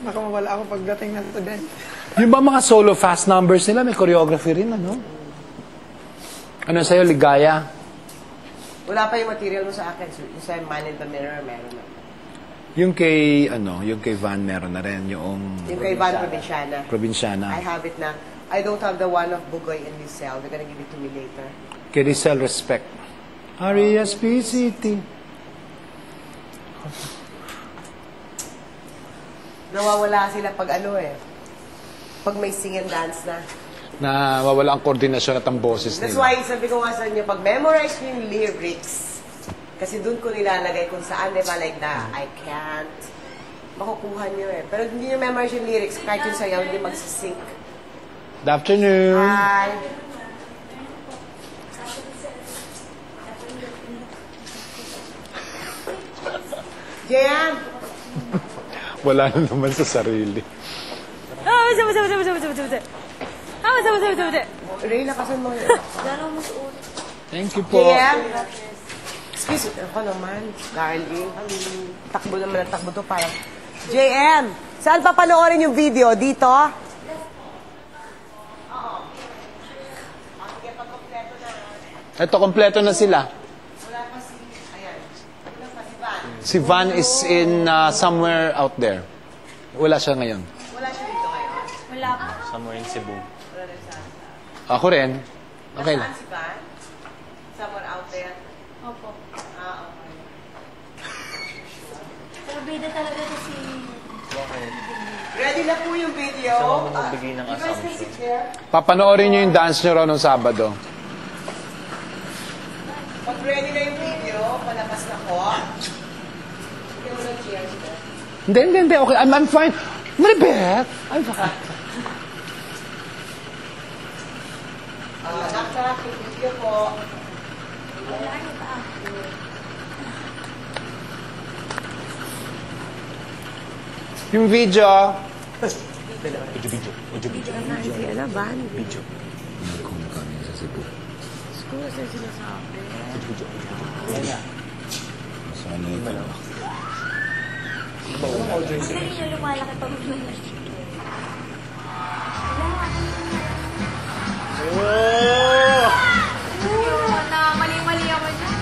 Baka mawala ako pagdating ng student. Yung ba mga solo fast numbers nila, may choreography rin, ano? Ano sa'yo, Ligaya? Wala pa yung material mo sa akin. So, yung sa Man in the Mirror, meron na. Yung kay, yung kay Van meron na rin, yung kay Van Provinciana. Provinciana. I have it na. I don't have the one of Bugoy and Rizal. They're gonna give it to me later. Kay Rizal, respect. R-E-S-P-C-T. Nawawala sila pag pag may sing and dance na. Na wawala ang koordinasyon at ang boses That's nila. why sabi ko nga sa inyo, pag memorize nyo yung lyrics, kasi doon ko nilalagay kung saan, di ba, like na, I can't, makukuha nyo Pero hindi nyo memorize yung lyrics, kahit yung sayaw, hindi magsisync. Good afternoon. Hi. Jan! Wala na naman sa sarili. Ray, lakasan mo yun. Thank you po. Jan! Excuse me, ako naman, darling. Takbo naman ang takbo to parang. JM, saan papanoorin yung video? Dito? Ito, kompleto na sila. Wala pa si, ayan. Wala pa si Van. Si Van is in somewhere out there. Wala siya ngayon. Wala siya dito ngayon. Wala pa. Somewhere in Cebu. Wala rin sa Ako rin. Okay lang. Nasaan si Van? Somewhere out there? Opo. Ah, okay. Pero bida talaga ito si... Ready na po yung video. Gusto mo magbigay ng You guys can sit assumption. there. Papanoorin nyo yung dance nyo raw nung Sabado. Pag ready na yung video, palabas na ko. Sige mo ng cheers. Hindi. Okay, I'm fine. Maribeth! I'm fine. Nakak, yung video po. Yung video. Video. Ano ba? Video. Kung kami sa Cebu. Siguro sila sinasabi. Sana ito. Mas galing yung lumalaki pag na mali-mali ako dyan.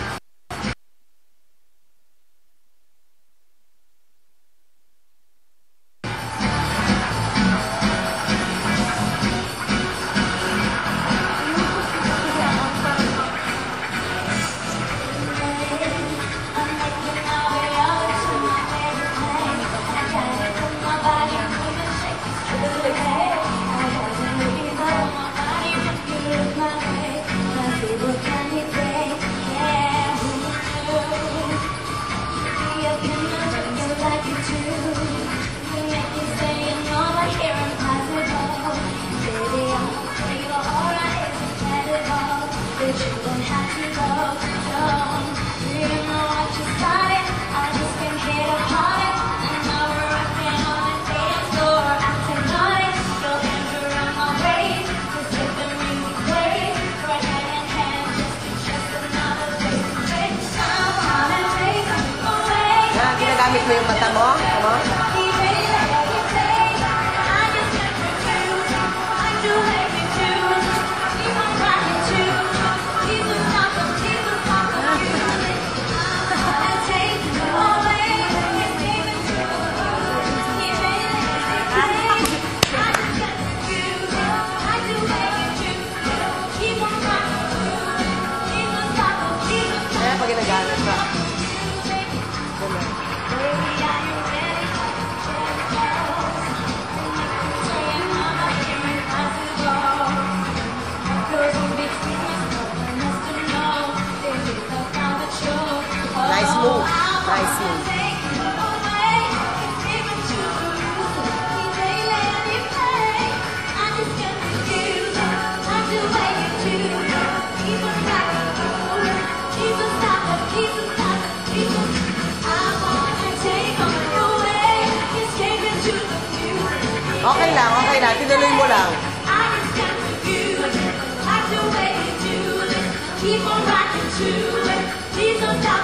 Ginagamit mo yung mata mo? Come on. Kaya pag ginagamit ka. Nice move. Nice move. Okay lang. Tinuloy mo lang. Keep on rocking to it. Please don't stop.